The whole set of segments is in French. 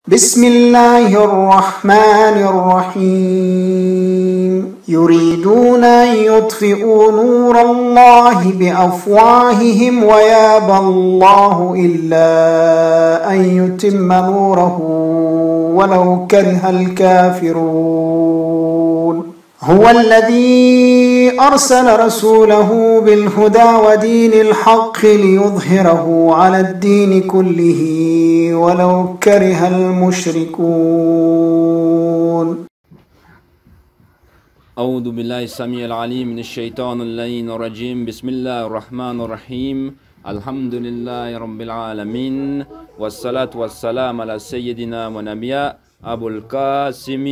بسم الله الرحمن الرحيم يريدون أن يطفئوا نور الله بأفواههم ويابى الله إلا أن يتم نوره ولو كره الكافرون هو الذي أرسل رسوله بالهدى ودين الحق ليظهره على الدين كله ولو كره المشركون أعوذ بالله السميع العليم من الشيطان اللعين الرجيم بسم الله الرحمن الرحيم الحمد لله رب العالمين والصلاة والسلام على سيدنا ونبينا أبو القاسم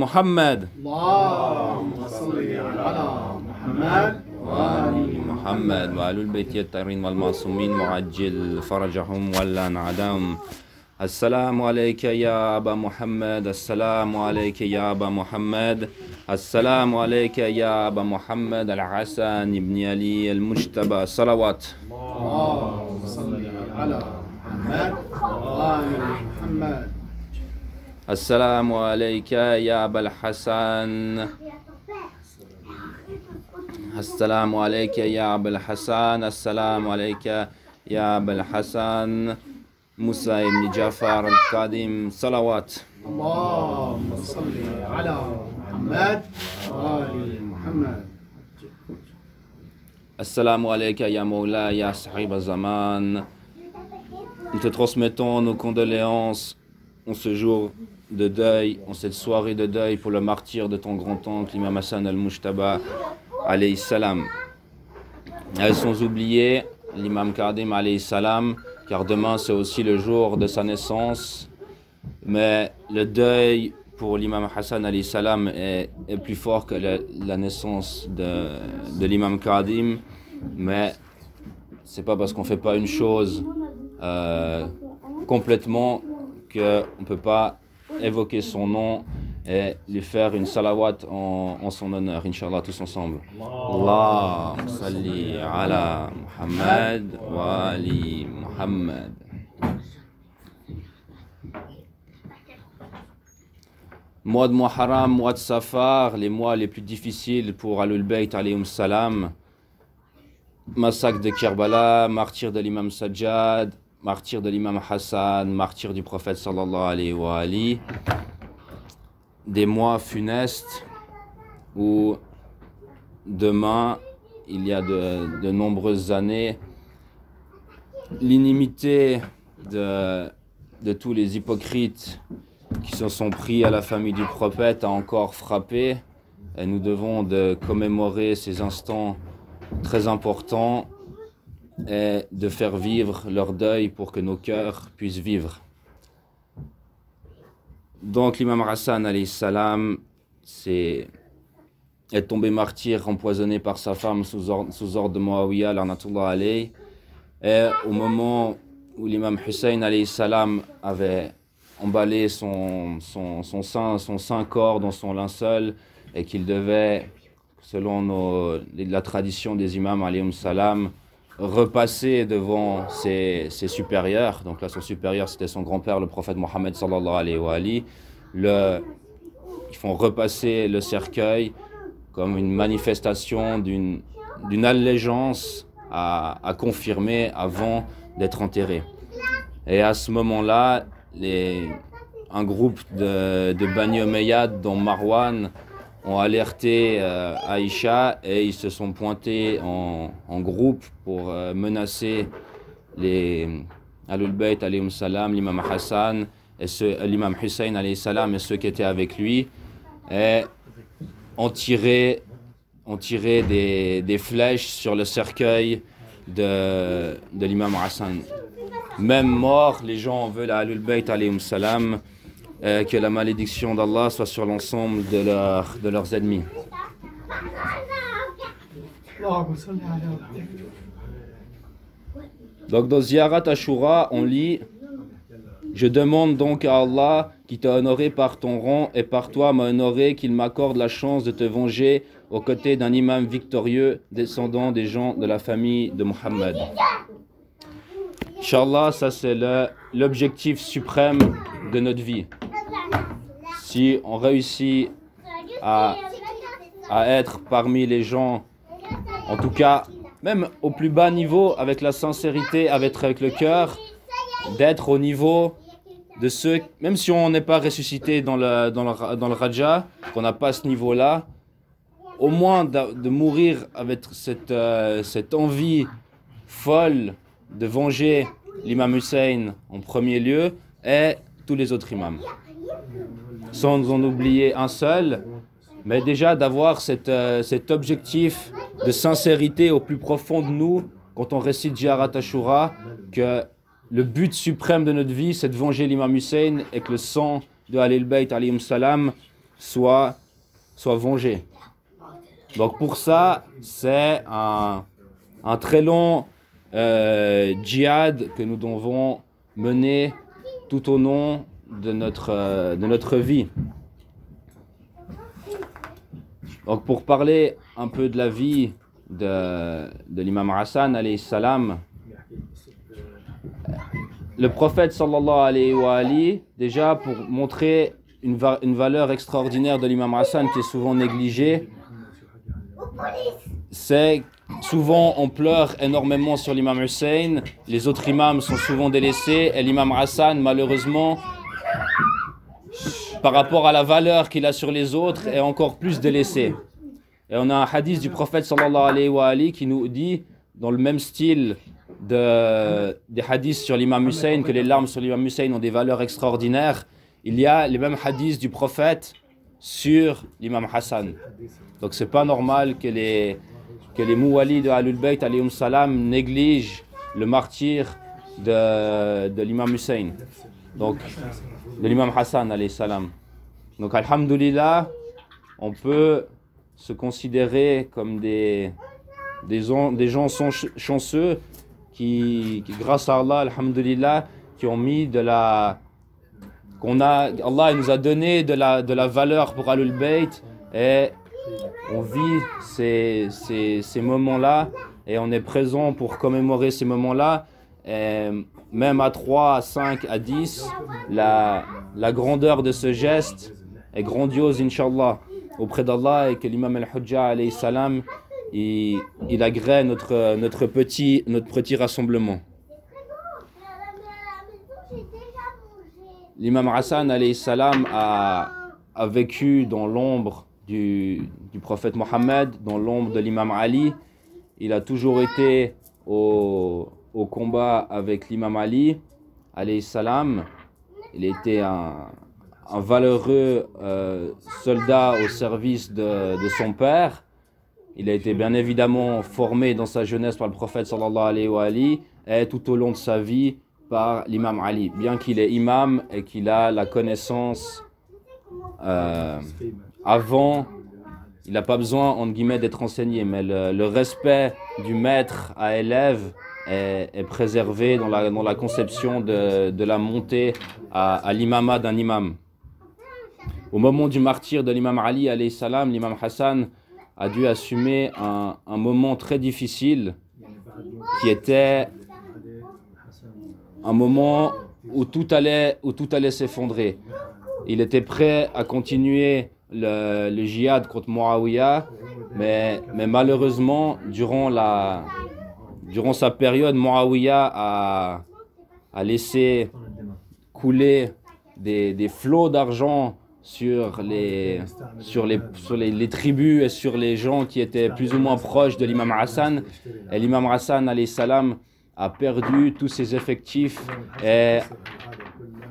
محمد اللهم صل على محمد وآل محمد وآل البيت الطاهرين والمعصومين وعجل فرجهم ولن عدم. السلام عليك يا أبا محمد، السلام عليك يا أبا محمد، السلام عليك يا أبا محمد الحسن بن علي المجتبى صلوات. اللهم صل على محمد وآل محمد. السلام عليك يا أبا الحسن، السلام عليك يا أبا الحسن، السلام عليك يا أبا الحسن موسى بن جعفر القادم صلوات. اللهم صل على محمد وآل محمد. Assalamu alayka ya Mawla ya Sahib al-Zaman. Nous te transmettons nos condoléances en ce jour de deuil, en cette soirée de deuil pour le martyr de ton grand-oncle, l'imam Hassan al-Mujtaba, alayhi salam. Elles sont oubliées, l'imam Kadim, alayhi salam, car demain c'est aussi le jour de sa naissance. Mais le deuil pour l'imam Hassan alayhi salam est plus fort que la naissance de l'imam Kadim. Mais c'est pas parce qu'on fait pas une chose complètement qu'on ne peut pas évoquer son nom et lui faire une salawat en son honneur, Inch'Allah, tous ensemble. Allahumma salli ala Muhammad wa ali Muhammad. Mois de Muharram, mois de Safar, les mois les plus difficiles pour Ahlul Bayt alayhim salam. Massacre de Kerbala, martyr de l'imam Sajjad, martyr de l'imam Hassan, martyr du prophète sallallahu alayhi wa ali. Des mois funestes où demain, il y a de nombreuses années, l'inimité de tous les hypocrites qui se sont pris à la famille du prophète a encore frappé, et nous devons de commémorer ces instants très importants et de faire vivre leur deuil pour que nos cœurs puissent vivre. Donc l'imam Hassan alayhi salam est tombé martyr, empoisonné par sa femme sous ordre de Muawiyah lanatullah alayhi, et au moment où l'imam Hussein alayhi salam avait emballé son saint corps dans son linceul et qu'il devait, selon la tradition des imams alayhim salam, repasser devant ses supérieurs. Donc là, son supérieur, c'était son grand-père, le prophète Mohammed sallallahu alayhi wa ali. Ils font repasser le cercueil comme une manifestation d'une allégeance à confirmer avant d'être enterré. Et à ce moment-là, un groupe de Bani Umayyad, dont Marwan, ont alerté Aïcha, et ils se sont pointés en groupe pour menacer les Ahlul Bayt alayhim salam, l'imam Hassan et l'imam Hussein alayhi salam et ceux qui étaient avec lui, et ont tiré des flèches sur le cercueil de l'imam Hassan. Même mort, les gens veulent à Ahlul Bayt alayhim salam que la malédiction d'Allah soit sur l'ensemble de leurs ennemis. Donc dans Ziyarat Ashura, on lit: je demande donc à Allah qui t'a honoré par ton rang et par toi m'a honoré, qu'il m'accorde la chance de te venger aux côtés d'un imam victorieux descendant des gens de la famille de Muhammad. Inch'Allah, ça c'est le l'objectif suprême de notre vie. Si on réussit à être parmi les gens, en tout cas, même au plus bas niveau, avec la sincérité, avec le cœur, d'être au niveau de ceux, même si on n'est pas ressuscité dans le Raja, qu'on n'a pas ce niveau-là, au moins de mourir avec cette envie folle de venger l'imam Hussein en premier lieu et tous les autres imams. Sans en oublier un seul, mais déjà d'avoir cet objectif de sincérité au plus profond de nous quand on récite Ziyarat Ashura, que le but suprême de notre vie c'est de venger l'imam Hussein et que le sang de Ahlul Bayt alayhim salam soit vengé. Donc pour ça, c'est un très long djihad que nous devons mener tout au long de notre vie. Donc pour parler un peu de la vie de l'imam Hassan alayhi salam, le prophète sallallahu alayhi wa alihi, déjà pour montrer une valeur extraordinaire de l'imam Hassan qui est souvent négligée, c'est souvent on pleure énormément sur l'imam Hussein, les autres imams sont souvent délaissés et l'imam Hassan malheureusement par rapport à la valeur qu'il a sur les autres est encore plus délaissé. Et on a un hadith du prophète sallallahu alayhi wa alihi qui nous dit dans le même style des hadiths sur l'imam Hussein, que les larmes sur l'imam Hussein ont des valeurs extraordinaires, il y a les mêmes hadiths du prophète sur l'imam Hassan. Donc c'est pas normal que les mouwalis de Ahlul Bayt alayhim salam négligent le martyr de l'imam Hussein, donc de l'imam Hassan alayhi salam. Donc alhamdulillah, on peut se considérer comme des gens chanceux qui grâce à Allah, alhamdulillah, qui ont mis Allah nous a donné de la valeur pour Ahlul Bayt et on vit ces moments-là et on est présent pour commémorer ces moments-là. Et même à 3, à 5, à 10, la grandeur de ce geste est grandiose, Inch'Allah, auprès d'Allah, et que l'imam al-Hujja alayhi salam il agrée notre petit rassemblement. L'imam Hassan alayhi salam a vécu dans l'ombre du prophète Mohammed, dans l'ombre de l'imam Ali. Il a toujours été au combat avec l'imam Ali alayhi salam. Il était un valeureux soldat au service de son père. Il a été bien évidemment formé dans sa jeunesse par le prophète sallallahu alayhi wa alihi et tout au long de sa vie par l'imam Ali. Bien qu'il est imam et qu'il a la connaissance avant, il n'a pas besoin entre guillemets d'être enseigné, mais le respect du maître à élève est préservé dans la conception de la montée à l'imama d'un imam. Au moment du martyre de l'imam Ali alayhi salam, l'imam Hassan a dû assumer un moment très difficile qui était un moment où tout allait s'effondrer. Il était prêt à continuer le djihad contre Muawiyah, mais malheureusement, durant sa période, Muawiyah a laissé couler des flots d'argent sur les tribus et sur les gens qui étaient plus ou moins proches de l'imam Hassan. Et l'imam Hassan alayhi salam a perdu tous ses effectifs et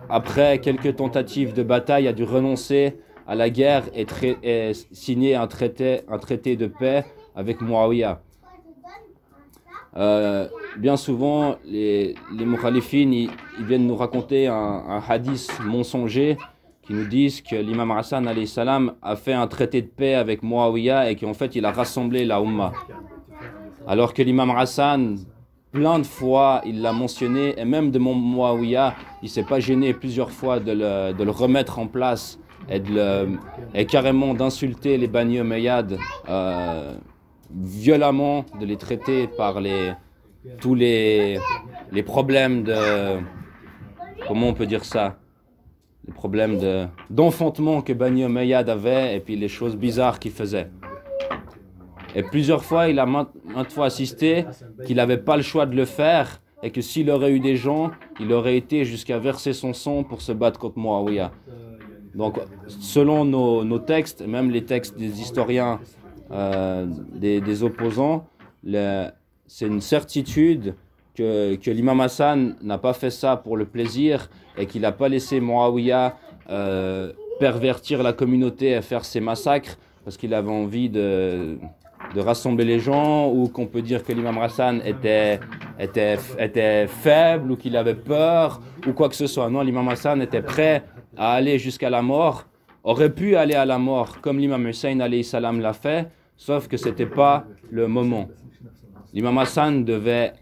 après quelques tentatives de bataille a dû renoncer à la guerre et signer un traité de paix avec Muawiyah. Bien souvent les mukhalifines ils viennent nous raconter un hadith mensonger qui nous disent que l'imam Hassan alayhi salam a fait un traité de paix avec Muawiyah et qu'en fait il a rassemblé la Ummah. Alors que l'imam Hassan, plein de fois, il l'a mentionné, et même de Muawiyah, il ne s'est pas gêné plusieurs fois de le remettre en place et carrément d'insulter les Bani Umayyad violemment, de les traiter par tous les problèmes comment on peut dire ça, les problèmes d'enfantement que Bani Umayyad avait et puis les choses bizarres qu'il faisait. Et plusieurs fois, il a maintes fois assisté qu'il n'avait pas le choix de le faire et que s'il aurait eu des gens, il aurait été jusqu'à verser son sang pour se battre contre Muawiyah. Donc, selon nos textes, même les textes des historiens, des opposants, c'est une certitude que l'imam Hassan n'a pas fait ça pour le plaisir et qu'il n'a pas laissé Muawiyah pervertir la communauté et faire ses massacres parce qu'il avait envie de rassembler les gens, ou qu'on peut dire que l'imam Hassan était faible ou qu'il avait peur ou quoi que ce soit. Non, l'imam Hassan était prêt à aller jusqu'à la mort, aurait pu aller à la mort comme l'imam Hussein alayhi salam l'a fait, sauf que ce n'était pas le moment. L'imam Hassan devait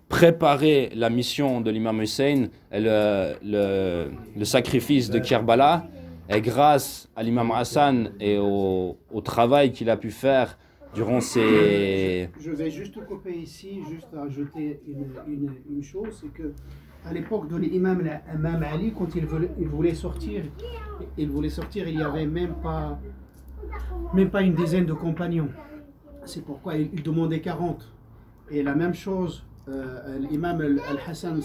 préparer la mission de l'imam Hussein et le sacrifice de Kerbala. Et grâce à l'imam Hassan et au travail qu'il a pu faire durant ces... Je vais juste couper ici, juste ajouter une chose, c'est que à l'époque de l'imam Ali, quand il voulait sortir, il y avait même pas une dizaine de compagnons. C'est pourquoi il demandait 40. Et la même chose, l'imam Al-Hassan,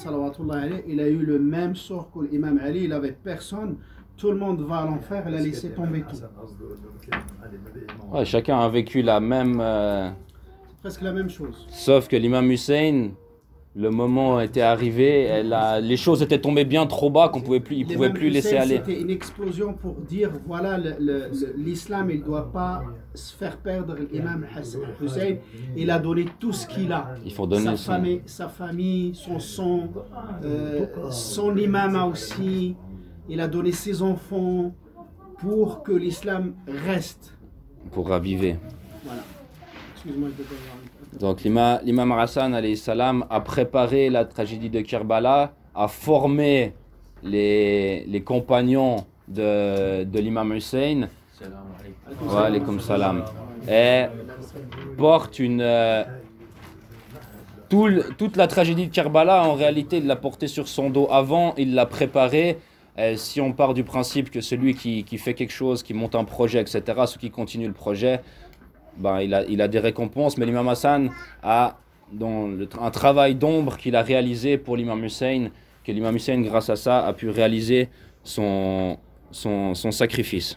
il a eu le même sort que l'imam Ali, il n'avait personne. Tout le monde va à l'enfer, il a laissé tomber tout. Ouais, chacun a vécu la même... C'est presque la même chose. Sauf que l'imam Hussein, le moment était arrivé, les choses étaient tombées bien trop bas qu'on pouvait plus, il ne pouvait plus laisser aller. C'était une explosion pour dire, voilà, l'islam, il ne doit pas se faire perdre l'imam Hussein. Il a donné tout ce qu'il a. Il faut donner sa famille, son sang, son imam aussi. Il a donné ses enfants pour que l'islam reste. Pour raviver. Voilà. Excuse-moi, je peux pas. Donc l'imam Hassan alayhi salam a préparé la tragédie de Kerbala, a formé les compagnons de l'imam Hussein. Wa alaykoum salam. Et porte toute la tragédie de Kerbala, en réalité, il l'a portée sur son dos avant, il l'a préparée. Si on part du principe que celui qui fait quelque chose, qui monte un projet, etc., ceux qui continuent le projet, ben, il a des récompenses. Mais l'imam Hassan a un travail d'ombre qu'il a réalisé pour l'imam Hussein, que l'imam Hussein, grâce à ça, a pu réaliser son sacrifice.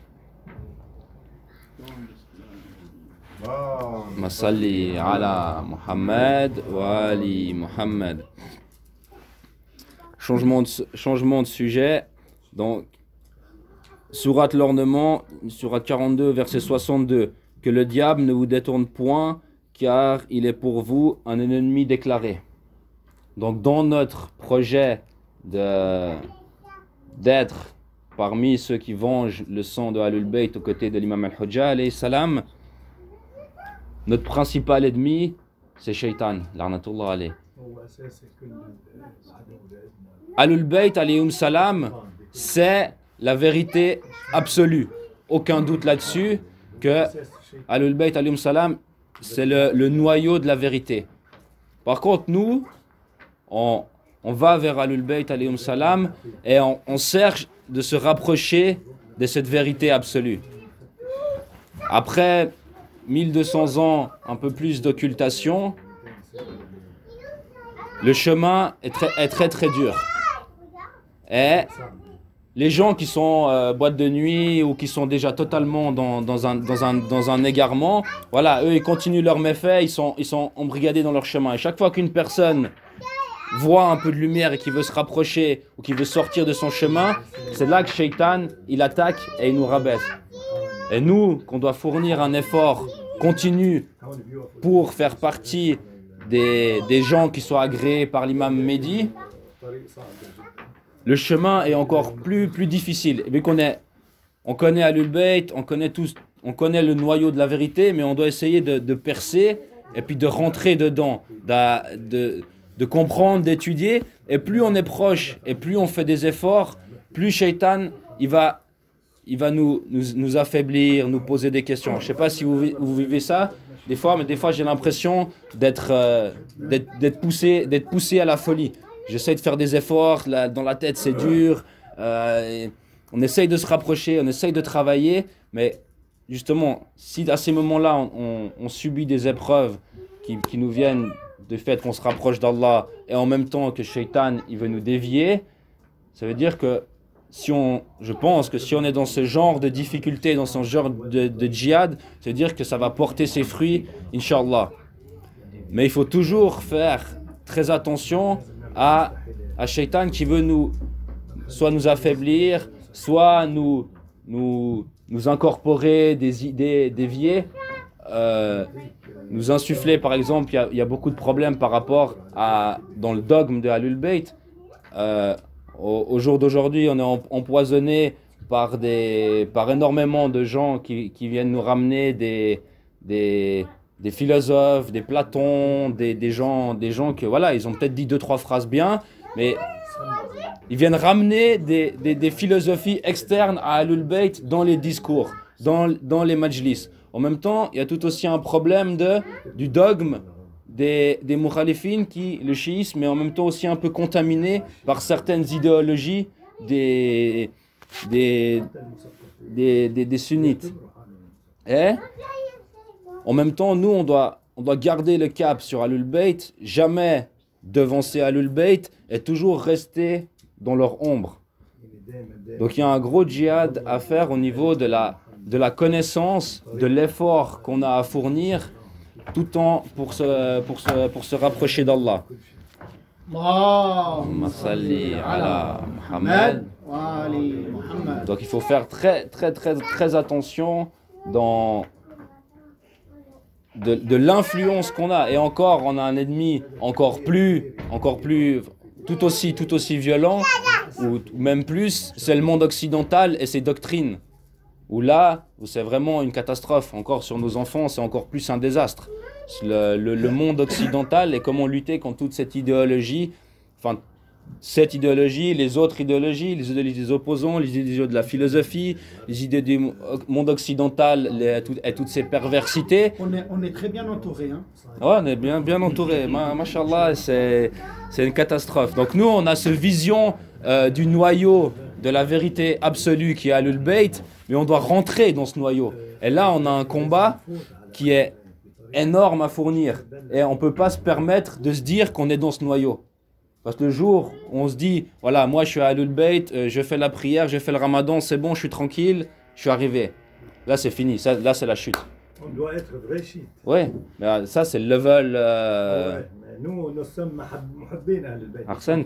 Masalli ala Muhammad wa ali Muhammad. Changement de sujet. Donc, sourate l'ornement, sourate 42, verset 62. Que le diable ne vous détourne point, car il est pour vous un ennemi déclaré. Donc, dans notre projet d'être parmi ceux qui vengent le sang de Ahlul Bayt aux côtés de l'imam Al-Hujja, alayhi salam, notre principal ennemi, c'est Shaitan, l'arnatullah alayhi. Ahlul Bayt, alayhim salam, c'est la vérité absolue. Aucun doute là-dessus que Ahlul Bayt, alayhim salam, c'est le noyau de la vérité. Par contre, nous, on va vers Ahlul Bayt, alayhim salam, et on cherche de se rapprocher de cette vérité absolue. Après 1200 ans, un peu plus d'occultation, le chemin est très très dur. Et les gens qui sont boîte de nuit ou qui sont déjà totalement dans un égarement, voilà, eux ils continuent leurs méfaits, ils sont embrigadés dans leur chemin. Et chaque fois qu'une personne voit un peu de lumière et qui veut se rapprocher ou qui veut sortir de son chemin, c'est là que Shaitan, il attaque et il nous rabaisse. Et nous, qu'on doit fournir un effort continu pour faire partie des gens qui sont agréés par l'imam Mehdi, le chemin est encore plus difficile. Et vu on connaît Ahlul Bayt, on connaît le noyau de la vérité, mais on doit essayer de percer et puis de rentrer dedans, de comprendre, d'étudier. Et plus on est proche et plus on fait des efforts, plus Shaitan, il va nous affaiblir, nous poser des questions. Je ne sais pas si vous vivez ça mais des fois j'ai l'impression d'être poussé à la folie. j'essaye de faire des efforts, dans la tête c'est dur, on essaye de se rapprocher, on essaye de travailler, mais justement, si à ces moments-là on subit des épreuves qui nous viennent du fait qu'on se rapproche d'Allah et en même temps que Shaitan il veut nous dévier, ça veut dire que je pense que si on est dans ce genre de difficulté, dans ce genre de djihad, ça veut dire que ça va porter ses fruits, Inch'Allah. Mais il faut toujours faire très attention à Shaitan qui veut soit nous affaiblir, soit nous incorporer des idées déviées, nous insuffler. Par exemple, il y a beaucoup de problèmes par rapport dans le dogme de Ahlul Bayt. Au jour d'aujourd'hui, on est empoisonné par énormément de gens qui viennent nous ramener des philosophes, des Platons, des gens que voilà, ils ont peut-être dit 2-3 phrases bien, mais ils viennent ramener des philosophies externes à Ahlul Bayt dans les discours, dans les majlis. En même temps, il y a tout aussi un problème du dogme des mukhalifines, le chiisme est en même temps aussi un peu contaminé par certaines idéologies des sunnites. Et en même temps, nous, on doit garder le cap sur Ahlul Bayt, jamais devancer Ahlul Bayt et toujours rester dans leur ombre. Donc il y a un gros djihad à faire au niveau de la connaissance, de l'effort qu'on a à fournir tout en pour se rapprocher d'Allah. Allahumma salli ala Muhammad. Donc il faut faire très très très très attention de l'influence qu'on a. Et encore, on a un ennemi encore plus tout aussi violent, ou même plus, c'est le monde occidental et ses doctrines. Où là, c'est vraiment une catastrophe. Encore sur nos enfants, c'est encore plus un désastre. Le monde occidental et comment lutter contre toute cette idéologie, enfin, cette idéologie, les autres idéologies, les idéologies des opposants, les idéologies de la philosophie, les idées du monde occidental et toutes ces perversités. On est très bien entouré. Hein. Ouais, on est bien entouré. Mashallah, c'est une catastrophe. Donc nous, on a cette vision du noyau de la vérité absolue qui est Ahlul Bayt, mais on doit rentrer dans ce noyau. Et là, on a un combat qui est énorme à fournir. Et on ne peut pas se permettre de se dire qu'on est dans ce noyau. Parce que le jour où on se dit, voilà, moi je suis à Ahlul Bayt, je fais la prière, je fais le ramadan, c'est bon, je suis tranquille, je suis arrivé. Là, c'est fini. Là, c'est la chute. On doit être vrai chiite. Oui, mais ça, c'est le level... Ouais, mais nous sommes muhabbin Ahlul Bayt. Arsène.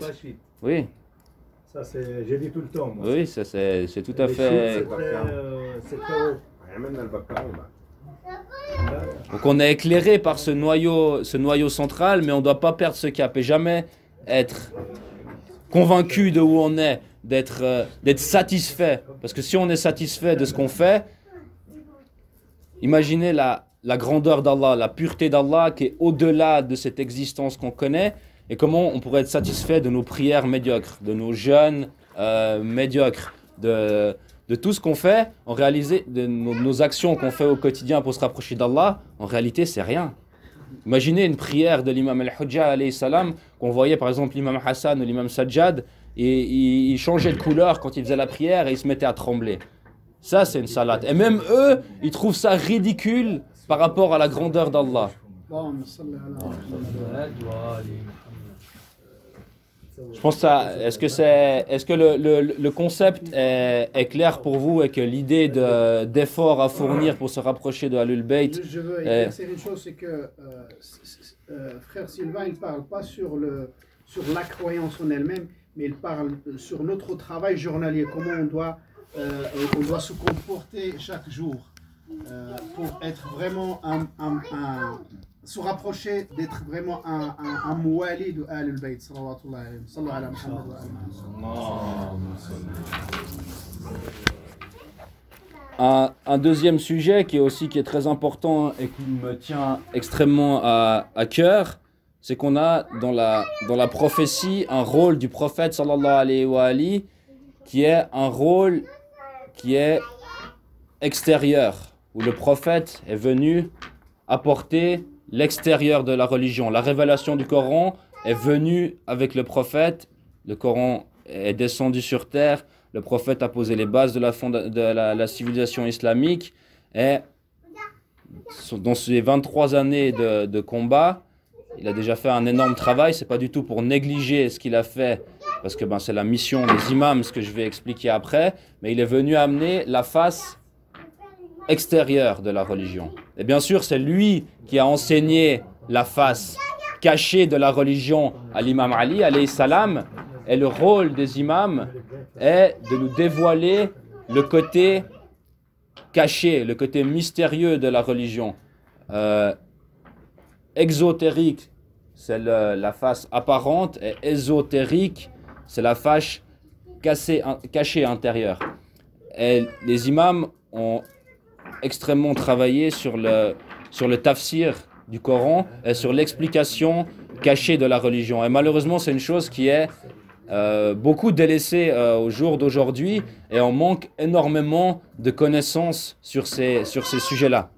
Oui. Ça, j'ai dit tout le temps. Moi. Oui, ça, c'est tout à fait... C'est très haut. Donc on est éclairé par ce noyau central, mais on ne doit pas perdre ce cap et jamais être convaincu de où on est, d'être satisfait. Parce que si on est satisfait de ce qu'on fait, imaginez la grandeur d'Allah, la pureté d'Allah qui est au-delà de cette existence qu'on connaît, et comment on pourrait être satisfait de nos prières médiocres, de nos jeûnes médiocres, de tout ce qu'on fait, en réalité, de nos actions qu'on fait au quotidien pour se rapprocher d'Allah, en réalité c'est rien. Imaginez une prière de l'imam al-Hujja alayhi salam, qu'on voyait par exemple l'imam Hassan ou l'imam Sajjad, et il changeait de couleur quand il faisait la prière et il se mettait à trembler. Ça c'est une salade. Et même eux, ils trouvent ça ridicule par rapport à la grandeur d'Allah. Je pense ça. Est-ce que le concept est clair pour vous et que l'idée d'effort à fournir pour se rapprocher de Ahlul Bayt? Je veux éclaircir une chose, c'est que frère Sylvain, il parle pas sur la croyance en elle-même, mais il parle sur notre travail journalier, comment on doit se comporter chaque jour pour être vraiment se rapprocher d'être vraiment un mouali de Ahlul Bayt. Un deuxième sujet qui est très important et qui me tient extrêmement à cœur, c'est qu'on a dans la prophétie un rôle du prophète sallallahu alayhi wa alihi qui est un rôle qui est extérieur, où le prophète est venu apporter l'extérieur de la religion. La révélation du Coran est venu avec le prophète, le Coran est descendu sur terre, le prophète a posé les bases de la civilisation islamique, et dans ces 23 années de combat, il a déjà fait un énorme travail. C'est pas du tout pour négliger ce qu'il a fait, parce que c'est la mission des imams, ce que je vais expliquer après, mais il est venu amener la face extérieure de la religion. Et bien sûr, c'est lui qui a enseigné la face cachée de la religion à l'imam Ali, alayhi salam, et le rôle des imams est de nous dévoiler le côté caché, le côté mystérieux de la religion. Exotérique, c'est la face apparente, et ésotérique, c'est la face cachée intérieure. Et les imams ont extrêmement travaillé sur le tafsir du Coran et sur l'explication cachée de la religion. Et malheureusement, c'est une chose qui est beaucoup délaissée au jour d'aujourd'hui, et on manque énormément de connaissances sur ces sujets-là.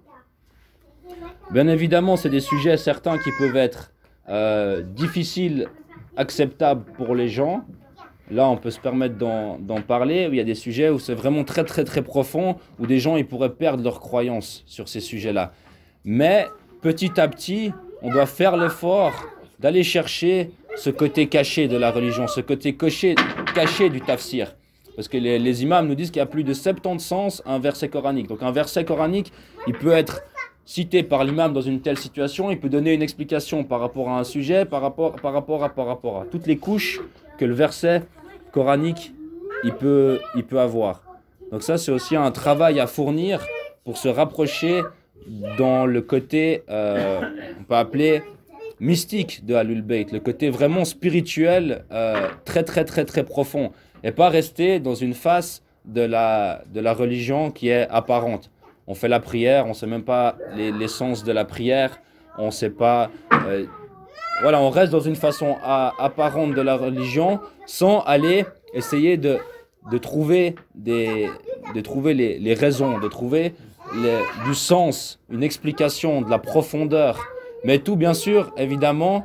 Bien évidemment, c'est des sujets certains qui peuvent être difficiles, acceptables pour les gens. Là, on peut se permettre d'en parler. Il y a des sujets où c'est vraiment très très très profond, où des gens ils pourraient perdre leur croyance sur ces sujets-là. Mais petit à petit, on doit faire l'effort d'aller chercher ce côté caché de la religion, ce côté caché du tafsir. Parce que les imams nous disent qu'il y a plus de 70 sens à un verset coranique. Donc un verset coranique, il peut être cité par l'imam dans une telle situation, il peut donner une explication par rapport à un sujet, par rapport à toutes les couches que le verset coranique il peut avoir. Donc ça, c'est aussi un travail à fournir pour se rapprocher dans le côté, on peut appeler mystique de Ahlul Bayt, le côté vraiment spirituel, très très très très profond, et pas rester dans une face de la religion qui est apparente. On fait la prière, on ne sait même pas l'essence de la prière, on ne sait pas... voilà, on reste dans une façon apparente de la religion sans aller essayer de trouver les raisons, de trouver du sens, une explication, de la profondeur. Mais tout, bien sûr, évidemment,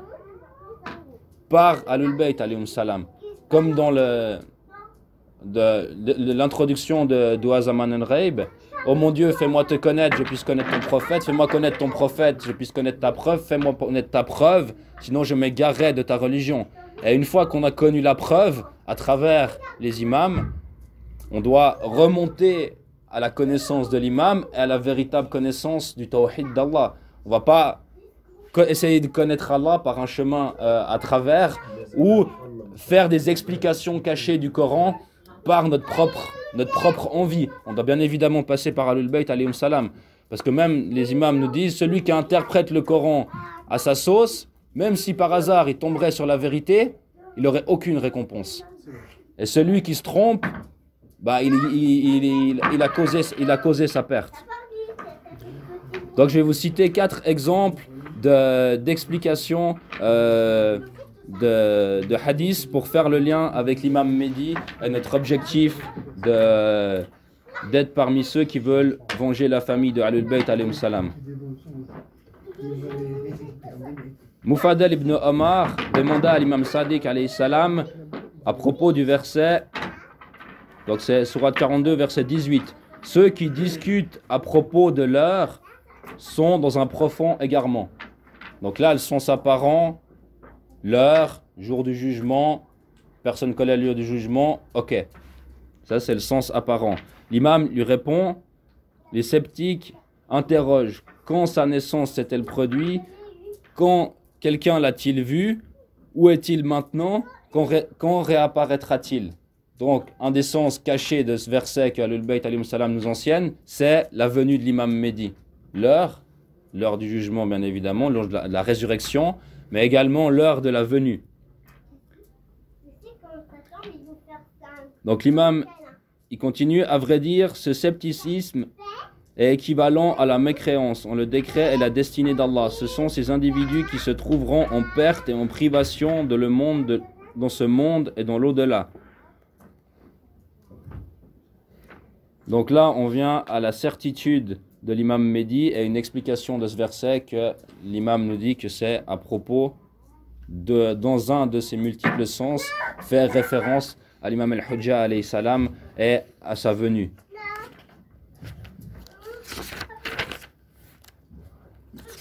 par Ahlul Bayt, alayhim salam. Comme dans l'introduction de Dua Zaman al-Ghaib, oh mon Dieu, fais-moi te connaître, je puisse connaître ton prophète. Fais-moi connaître ton prophète, je puisse connaître ta preuve. Fais-moi connaître ta preuve, sinon je m'égarerai de ta religion. Et une fois qu'on a connu la preuve, à travers les imams, on doit remonter à la connaissance de l'imam et à la véritable connaissance du tawhid d'Allah. On ne va pas essayer de connaître Allah par un chemin à travers, ou faire des explications cachées du Coran par notre propre envie. On doit bien évidemment passer par Ahlul Bayt alayhim salam, parce que même les imams nous disent, celui qui interprète le Coran à sa sauce, même si par hasard il tomberait sur la vérité, il n'aurait aucune récompense. Et celui qui se trompe, il a causé sa perte. Donc je vais vous citer 4 exemples d'explications de hadith pour faire le lien avec l'imam Mehdi et notre objectif d'être parmi ceux qui veulent venger la famille de Ahlul Bayt alayhim salam. Mufadal ibn Omar demanda à l'imam Sadiq alayhi salam à propos du verset, donc c'est Sourate 42 verset 18, ceux qui discutent à propos de l'heure sont dans un profond égarement. Donc là, le sens apparent, l'heure, jour du jugement, personne connaît le lieu du jugement, ok. Ça, c'est le sens apparent. L'imam lui répond, les sceptiques interrogent quand sa naissance s'est-elle produite, quand quelqu'un l'a-t-il vu, où est-il maintenant, quand réapparaîtra-t-il? Donc, un des sens cachés de ce verset que Ahlul Bayt alayhim salam nous enseigne, c'est la venue de l'imam Mehdi. L'heure du jugement, bien évidemment, l'heure de la résurrection, mais également l'heure de la venue. Donc l'imam, il continue, à vrai dire, ce scepticisme est équivalent à la mécréance en le décret et la destinée d'Allah. Ce sont ces individus qui se trouveront en perte et en privation dans ce monde et dans l'au-delà. Donc là, on vient à la certitude de l'imam Mehdi et une explication de ce verset que l'imam nous dit que c'est à propos dans un de ses multiples sens, faire référence à l'imam al-Hujja alayhi salam et à sa venue.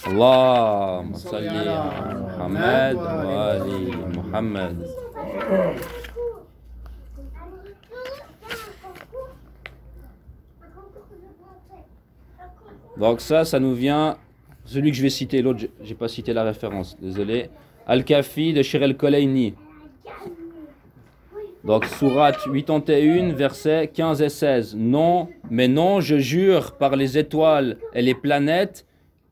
Allahumma salli ala Muhammad wa ali Muhammad. Donc ça nous vient, celui que je vais citer, l'autre, j'ai pas cité la référence, désolé. Al-Kafi de Shir al-Kolayni. Donc, sourate 81, versets 15 et 16. Non, mais non, je jure par les étoiles et les planètes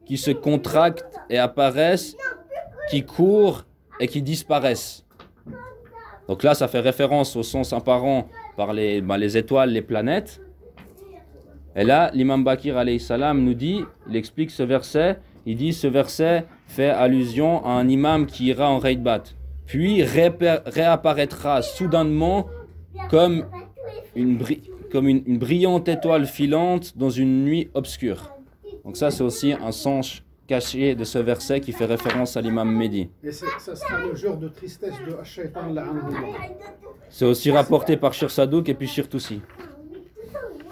qui se contractent et apparaissent, qui courent et qui disparaissent. Donc là, ça fait référence au sens apparent par les étoiles, les planètes. Et là, l'imam Bakir alayhi salam nous dit, il explique ce verset, il dit ce verset fait allusion à un imam qui ira en Raidbat, puis réapparaîtra soudainement comme une brillante étoile filante dans une nuit obscure. Donc ça, c'est aussi un sens caché de ce verset qui fait référence à l'imam Mehdi. Et ça sera le jour de tristesse de Shaitan la'anahullah. C'est aussi rapporté par Shir Sadouk et puis Shir Toussi.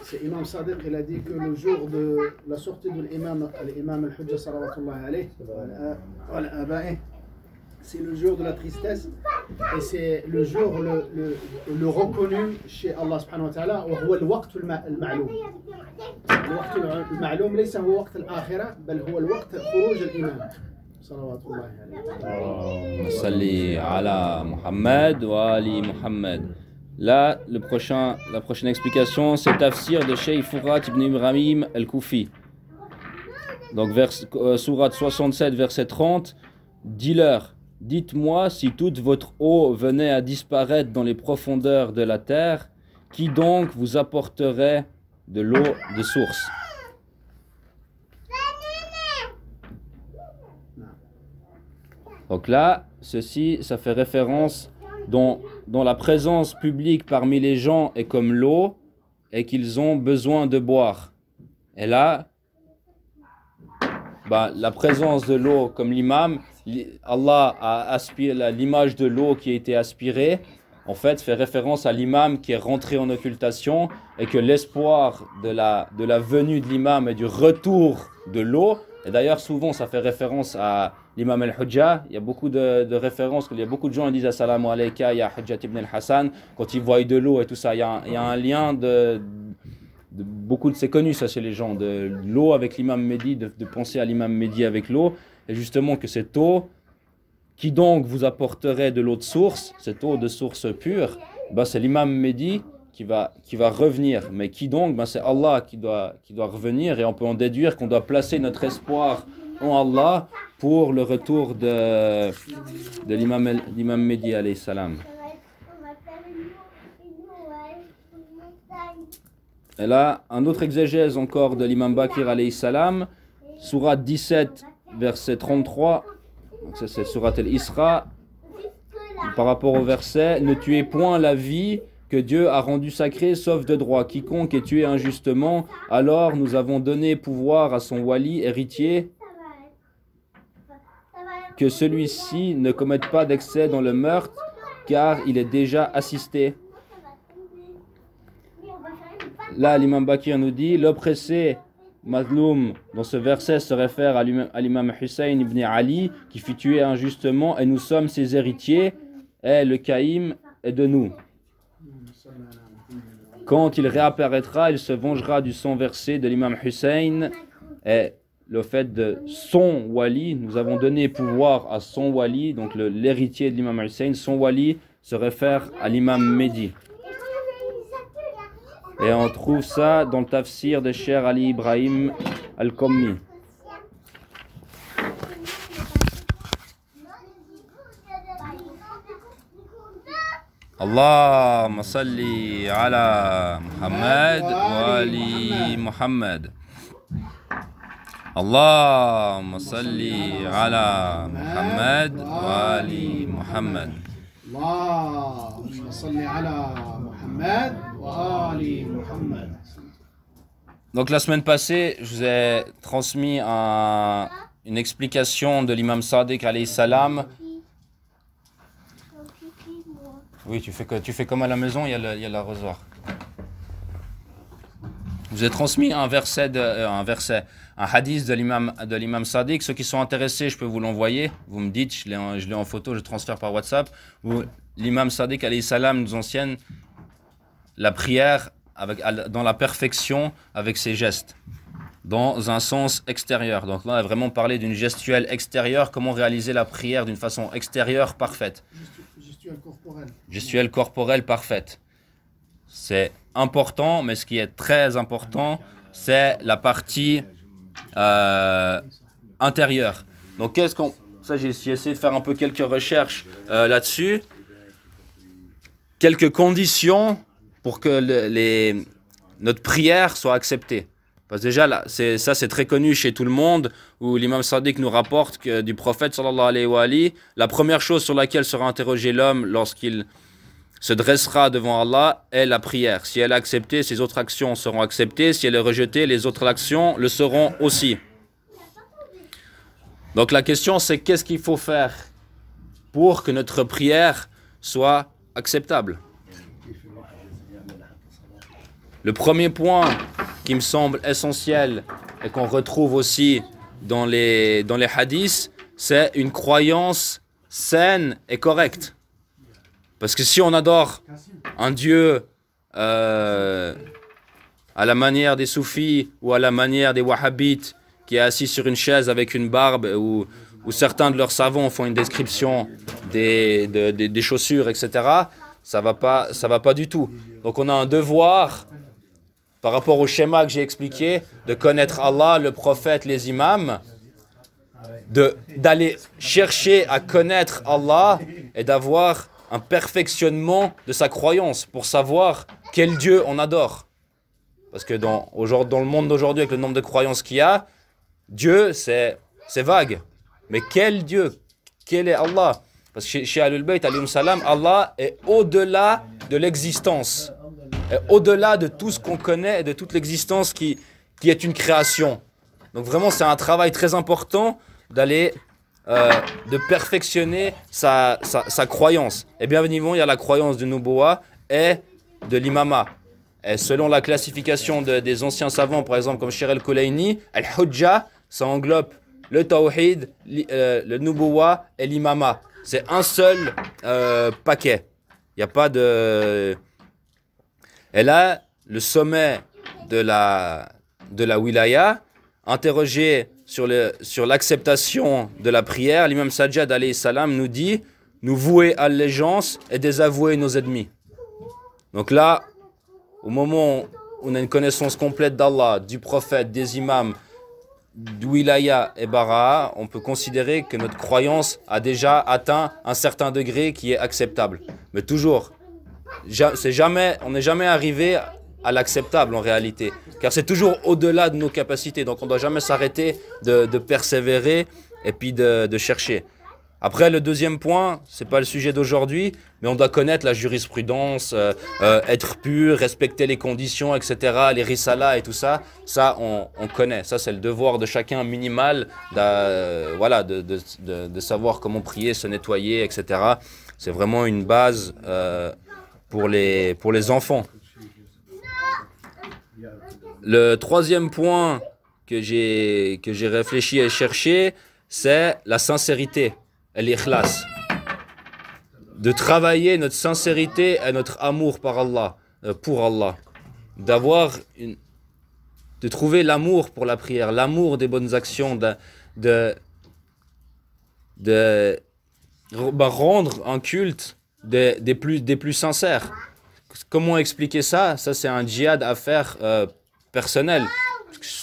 C'est Imam Sadiq, il a dit que le jour de la sortie de l'imam al-Hujja salawatullah alayhi wa al-aba'i, c'est le jour de la tristesse et c'est le jour le reconnu chez Allah subhanahu wa ta'ala, وهو الوقت المعلوم. الوقت المعلوم ليس هو وقت الآخرة بل هو الوقت خروج الإمام صلوات الله عليه. اللهم صل على محمد wa ali Muhammad. Là, la prochaine explication, c'est Tafsir de Sheikh Furat ibn Ibrahim al-Koufi. Donc, Sourate 67, verset 30, dis-leur, dites-moi si toute votre eau venait à disparaître dans les profondeurs de la terre, qui donc vous apporterait de l'eau de source? Donc là, ceci, ça fait référence dont la présence publique parmi les gens est comme l'eau et qu'ils ont besoin de boire. Et là, la présence de l'eau comme l'imam, Allah a aspiré l'image de l'eau qui a été aspirée, en fait fait référence à l'imam qui est rentré en occultation et que l'espoir de la venue de l'imam et du retour de l'eau, et d'ailleurs souvent ça fait référence à l'imam al-Hujja, il y a beaucoup de références, il y a beaucoup de gens qui disent Assalamu alayka ya Hujjat ibn al-Hassan, quand ils voient de l'eau et tout ça, il y a un lien de beaucoup de, c'est connu ça chez les gens, de l'eau avec l'imam Mehdi, de penser à l'imam Mehdi avec l'eau, et justement que cette eau, qui donc vous apporterait de l'eau de source, cette eau de source pure, c'est l'imam Mehdi qui va revenir, mais qui donc, c'est Allah qui doit revenir, et on peut en déduire qu'on doit placer notre espoir en Allah pour le retour de l'imam Mehdi alayhi salam. Et là, un autre exégèse encore de l'imam Bakir alayhi salam, sourate 17, verset 33, donc ça c'est sourate al-Isra, par rapport au verset, ne tuez point la vie que Dieu a rendue sacrée sauf de droit. Quiconque est tué injustement, alors nous avons donné pouvoir à son wali héritier que celui-ci ne commette pas d'excès dans le meurtre, car il est déjà assisté. Là, l'imam Bakir nous dit, l'oppressé Mazloum, dans ce verset, se réfère à l'imam Hussein ibn Ali, qui fut tué injustement, et nous sommes ses héritiers, et le Caïm est de nous. Quand il réapparaîtra, il se vengera du sang versé de l'imam Hussein, et le fait de son wali, nous avons donné pouvoir à son wali, donc l'héritier de l'imam Hussein, son wali se réfère à l'imam Mehdi. Et on trouve ça dans le tafsir de Cheikh Ali Ibrahim al-Qommi. Allahumma salli ala Muhammad wa ali Muhammad. Allahumma salli ala Muhammad wa ali Muhammad. Allahumma salli ala Muhammad wa ali Muhammad. Donc la semaine passée, je vous ai transmis une explication de l'imam Sadiq alayhi salam Oui, tu fais comme à la maison, il y a l'arrosoir. Je vous ai transmis un hadith de l'imam Sadiq. Ceux qui sont intéressés, je peux vous l'envoyer. Vous me dites, je l'ai en photo, je transfère par WhatsApp. L'imam Sadiq alayhi salam nous enseigne la prière dans la perfection avec ses gestes, dans un sens extérieur. Donc là, on a vraiment parlé d'une gestuelle extérieure, comment réaliser la prière d'une façon extérieure parfaite. Gestuelle corporelle. Gestuelle corporelle parfaite. C'est important, mais ce qui est très important, c'est la partie intérieure. Donc ça, j'ai essayé de faire un peu quelques recherches là-dessus. Quelques conditions pour que notre prière soit acceptée. Parce que déjà, là, c'est très connu chez tout le monde, où l'imam Sadiq nous rapporte que du prophète, sallallahu alayhi wa alihi, la première chose sur laquelle sera interrogé l'homme lorsqu'il se dressera devant Allah est la prière. Si elle est acceptée, ses autres actions seront acceptées. Si elle est rejetée, les autres actions le seront aussi. Donc la question, c'est qu'est-ce qu'il faut faire pour que notre prière soit acceptable? Le premier point qui me semble essentiel et qu'on retrouve aussi dans les hadiths, c'est une croyance saine et correcte. Parce que si on adore un Dieu à la manière des soufis ou à la manière des wahhabites, qui est assis sur une chaise avec une barbe, ou certains de leurs savants font une description des chaussures, etc., ça va pas du tout. Donc on a un devoir, par rapport au schéma que j'ai expliqué, de connaître Allah, le prophète, les imams, d'aller chercher à connaître Allah et d'avoir un perfectionnement de sa croyance pour savoir quel Dieu on adore. Parce que dans le monde d'aujourd'hui, avec le nombre de croyances qu'il y a, Dieu, c'est vague. Mais quel Dieu? Quel est Allah? Parce que chez Ahlul Bayt, alayhim salam, Allah est au-delà de l'existence. Au-delà de tout ce qu'on connaît et de toute l'existence qui est une création. Donc vraiment, c'est un travail très important d'aller de perfectionner sa croyance. Et bien évidemment, il y a la croyance du Nubuwa et de l'imama. Et selon la classification des anciens savants, par exemple comme Shir al-Kulayni, al-Hujja, ça englobe le Tawhid, le Nubuwa et l'imama. C'est un seul paquet. Il n'y a pas de... Et là, le sommet de la wilaya, interrogé sur l'acceptation de la prière, l'imam Sajjad alayhi salam nous dit « Nous vouer allégeance et désavouer nos ennemis ». Donc là, au moment où on a une connaissance complète d'Allah, du prophète, des imams, du wilaya et bara'a, on peut considérer que notre croyance a déjà atteint un certain degré qui est acceptable. Mais toujours, on n'est jamais arrivé à l'acceptable en réalité, car c'est toujours au-delà de nos capacités, donc on ne doit jamais s'arrêter de persévérer et puis de chercher. Après, le deuxième point, ce n'est pas le sujet d'aujourd'hui, mais on doit connaître la jurisprudence, être pur, respecter les conditions, etc., les risalas et tout ça, ça on connaît, ça c'est le devoir de chacun minimal, de savoir comment prier, se nettoyer, etc. C'est vraiment une base pour les enfants. Le troisième point que j'ai réfléchi et cherché, c'est la sincérité, l'ikhlas. De travailler notre sincérité et notre amour pour Allah. De trouver l'amour pour la prière, l'amour des bonnes actions, de rendre un culte des plus sincères. Comment expliquer ça? Ça, c'est un djihad à faire personnel.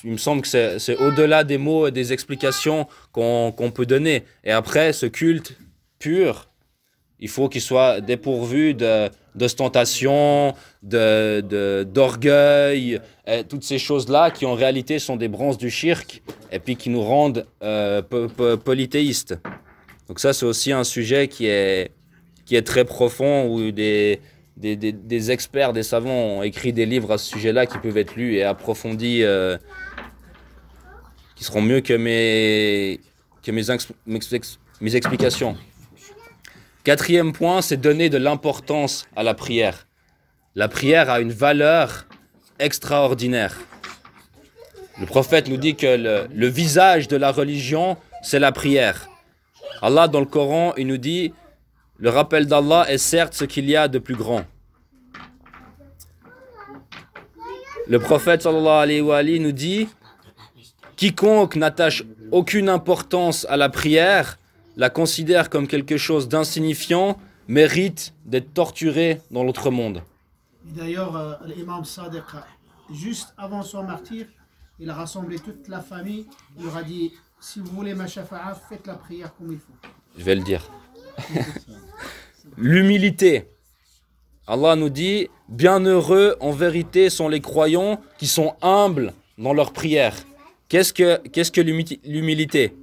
Il me semble que c'est au-delà des mots et des explications qu'on peut donner. Et après, ce culte pur, il faut qu'il soit dépourvu d'ostentation, d'orgueil, toutes ces choses-là qui en réalité sont des branches du shirk et puis qui nous rendent polythéistes. Donc ça, c'est aussi un sujet qui est très profond, où des experts, des savants ont écrit des livres à ce sujet-là qui peuvent être lus et approfondis, qui seront mieux que mes explications. Quatrième point, c'est donner de l'importance à la prière. La prière a une valeur extraordinaire. Le prophète nous dit que le visage de la religion, c'est la prière. Allah, dans le Coran, il nous dit, le rappel d'Allah est certes ce qu'il y a de plus grand. Le prophète sallallahu alayhi wa alihi nous dit, quiconque n'attache aucune importance à la prière, la considère comme quelque chose d'insignifiant, mérite d'être torturé dans l'autre monde. D'ailleurs, l'imam Sadiq, juste avant son martyr, il a rassemblé toute la famille. Il leur a dit, si vous voulez ma shafa'a, faites la prière comme il faut. Je vais le dire. L'humilité. Allah nous dit, bienheureux en vérité sont les croyants qui sont humbles dans leur prière. Qu'est-ce que l'humilité?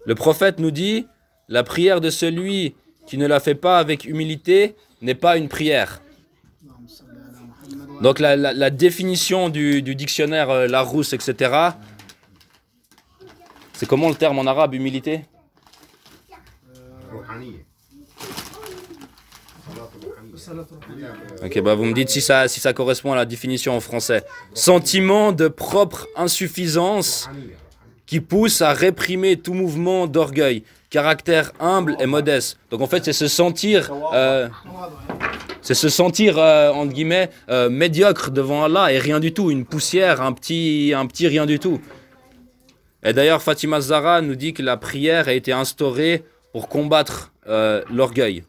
Le prophète nous dit, la prière de celui qui ne la fait pas avec humilité n'est pas une prière. Donc la définition du dictionnaire Larousse, etc. C'est comment le terme en arabe, humilité? Ok, bah vous me dites si ça correspond à la définition en français. Sentiment de propre insuffisance qui pousse à réprimer tout mouvement d'orgueil. Caractère humble et modeste. Donc en fait, c'est se sentir, entre guillemets, médiocre devant Allah et rien du tout. Une poussière, un petit rien du tout. Et d'ailleurs, Fatima Zahra nous dit que la prière a été instaurée pour combattre l'orgueil.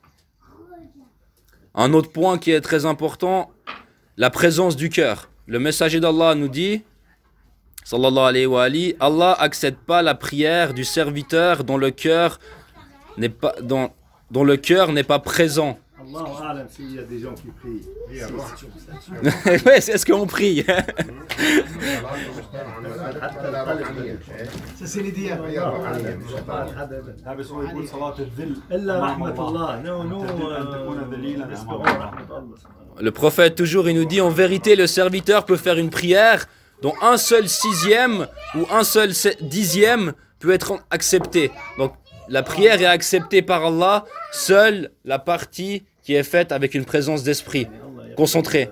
Un autre point qui est très important, la présence du cœur. Le messager d'Allah nous dit, sallallahu alayhi wa alihi, Allah n'accepte pas la prière du serviteur dont le cœur n'est pas présent. Allah s'il y a des gens qui prient. Ouais, c'est ce qu'on prie. Ça, c'est l'idéal. Le prophète, toujours, il nous dit, en vérité, le serviteur peut faire une prière dont un seul sixième ou un seul dixième peut être accepté. Donc, la prière est acceptée par Allah, seule la partie qui est faite avec une présence d'esprit, concentrée.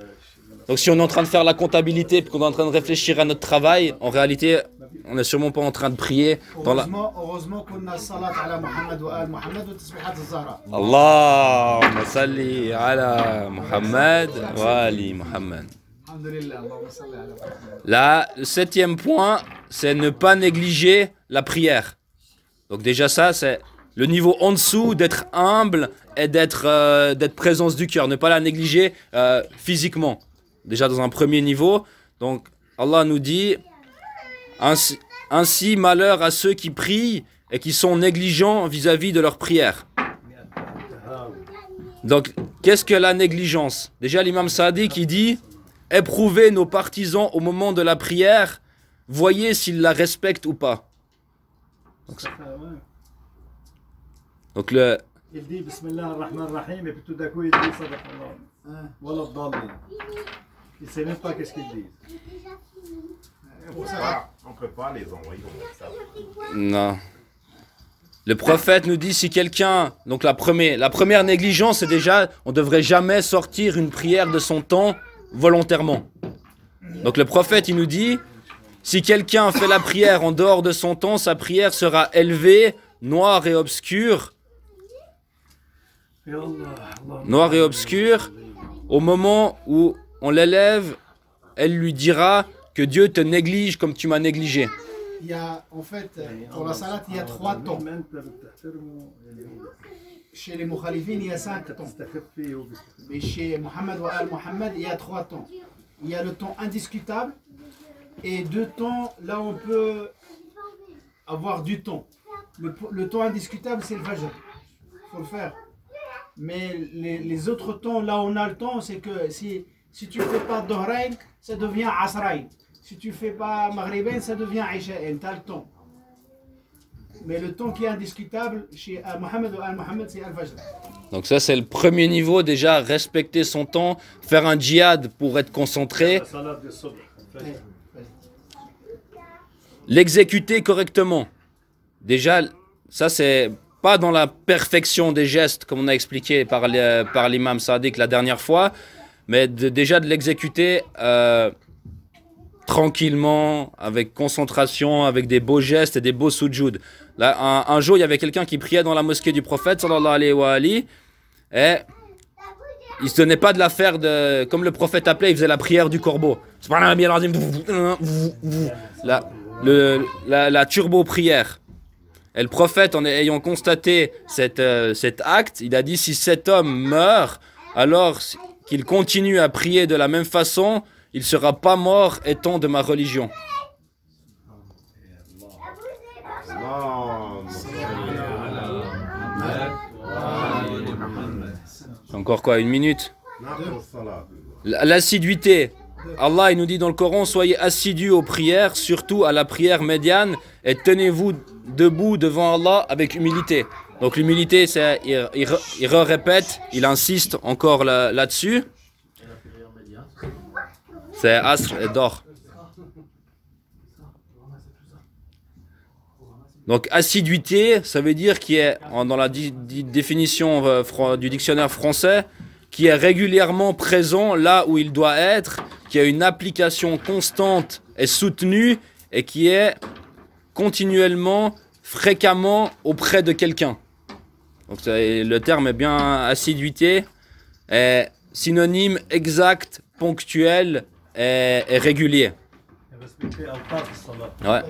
Donc si on est en train de faire la comptabilité et qu'on est en train de réfléchir à notre travail, en réalité, on n'est sûrement pas en train de prier. Heureusement qu'on a salat ala Muhammad wa al Muhammad wa tasbihat az-Zahra. Allahumma salli ala Muhammad wa ali Muhammad. Là, le septième point, c'est ne pas négliger la prière. Donc déjà ça, c'est le niveau en dessous d'être humble et d'être présence du cœur. Ne pas la négliger physiquement. Déjà dans un premier niveau. Donc Allah nous dit, ainsi malheur à ceux qui prient et qui sont négligents vis-à-vis de leur prière. Donc qu'est-ce que la négligence? Déjà l'imam Saadi qui dit, éprouvez nos partisans au moment de la prière, voyez s'ils la respectent ou pas. Donc le... Il dit Bismillah ar-Rahman ar-Rahim et puis tout d'un coup il dit Sadaqallah. Wallah ad-Dallin. Il ne sait même pas qu'est-ce qu'il dit. On ne peut pas les envoyer comme ça. Non. Le prophète nous dit si quelqu'un... Donc la première négligence, c'est déjà, on ne devrait jamais sortir une prière de son temps volontairement. Donc le prophète, il nous dit, si quelqu'un fait la prière en dehors de son temps, sa prière sera élevée, noire et obscure. Noire et obscure. Au moment où on l'élève, elle lui dira que Dieu te néglige comme tu m'as négligé. Il y a, en fait, pour la salat, il y a 3 temps. Chez les Mukhalifines, il y a 5 temps. Mais chez Muhammad wa al-Muhammad, il y a 3 temps. Il y a le temps indiscutable et 2 temps, là on peut avoir du temps. Le temps indiscutable, c'est le Fajr. Il faut le faire. Mais les autres temps, là on a le temps, c'est que si tu ne fais pas Dohrain, ça devient Asrain. Si tu ne fais pas Maghribain, ça devient Isha'in. Tu as le temps. Mais le temps qui est indiscutable chez Muhammad ou Al-Muhammad, c'est Al-Fajr. Donc ça, c'est le premier niveau. Déjà, respecter son temps, faire un djihad pour être concentré. L'exécuter correctement. Déjà, ça c'est pas dans la perfection des gestes, comme on a expliqué par l'imam Sadiq la dernière fois, mais déjà de l'exécuter tranquillement, avec concentration, avec des beaux gestes et des beaux soujouds. Là, un jour, il y avait quelqu'un qui priait dans la mosquée du prophète, sallallahu alayhi wa alihi, et il se donnait pas de la faire comme le prophète appelait, il faisait la prière du corbeau. La turbo-prière. Et le prophète, en ayant constaté cet acte, il a dit, si cet homme meurt, alors qu'il continue à prier de la même façon, il ne sera pas mort étant de ma religion. Encore quoi, 1 minute? L'assiduité. Allah il nous dit dans le Coran, soyez assidus aux prières, surtout à la prière médiane, et tenez-vous debout devant Allah avec humilité. Donc l'humilité, c'est il répète, il insiste encore là-dessus. C'est Asr et Dor. Donc assiduité, ça veut dire qui est dans la définition du dictionnaire français, qui est régulièrement présent là où il doit être, qui a une application constante et soutenue et qui est continuellement, fréquemment auprès de quelqu'un. Donc le terme est bien assiduité, est synonyme exact, ponctuel et régulier. Ouais.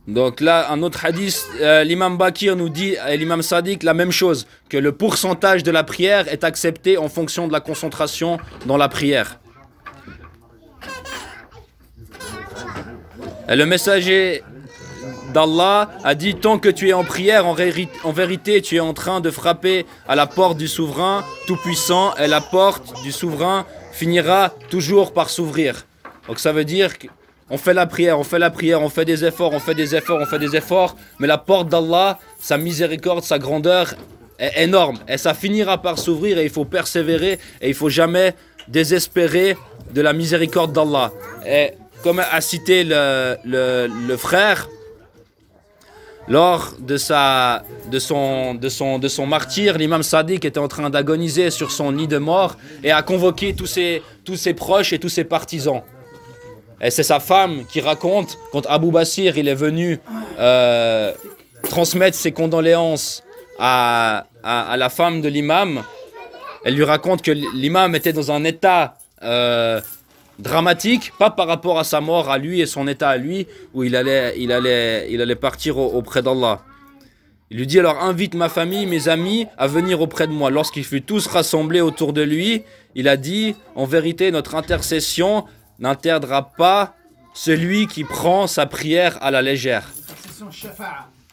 Donc là, un autre hadith, l'imam Bakir nous dit, et l'imam Sadiq, la même chose, que le pourcentage de la prière est accepté en fonction de la concentration dans la prière. Et le messager d'Allah a dit, tant que tu es en prière, en vérité, tu es en train de frapper à la porte du souverain tout-puissant, et la porte du souverain finira toujours par s'ouvrir. Donc ça veut dire que on fait la prière, on fait des efforts, mais la porte d'Allah, sa miséricorde, sa grandeur est énorme. Et ça finira par s'ouvrir et il faut persévérer et il ne faut jamais désespérer de la miséricorde d'Allah. Et comme a cité le frère, lors de son martyre, l'imam Sadiq était en train d'agoniser sur son lit de mort et a convoqué tous ses proches et tous ses partisans. Et c'est sa femme qui raconte, quand Abu Basir il est venu transmettre ses condoléances à la femme de l'imam, elle lui raconte que l'imam était dans un état dramatique, pas par rapport à sa mort à lui et son état à lui, où il allait partir auprès d'Allah. Il lui dit alors, invite ma famille, mes amis à venir auprès de moi. Lorsqu'ils furent tous rassemblés autour de lui, il a dit, en vérité notre intercession n'interdira pas celui qui prend sa prière à la légère.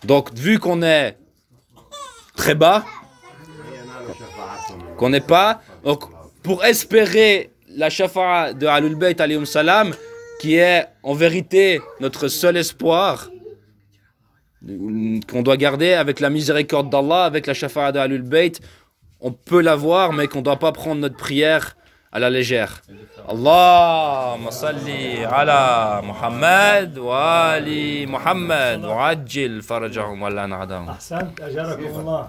Donc, vu qu'on est très bas, qu'on n'est pas, donc pour espérer la shafa'a de Ahlul Bayt alayhim salam, qui est en vérité notre seul espoir, qu'on doit garder avec la miséricorde d'Allah, avec la shafa'a de Ahlul Bayt, on peut l'avoir, mais qu'on ne doit pas prendre notre prière à la légère. Allahumma salli ala Muhammad wa ali Muhammad wa ajil farajahum wa la na'adahum. أحسنت أجركم الله.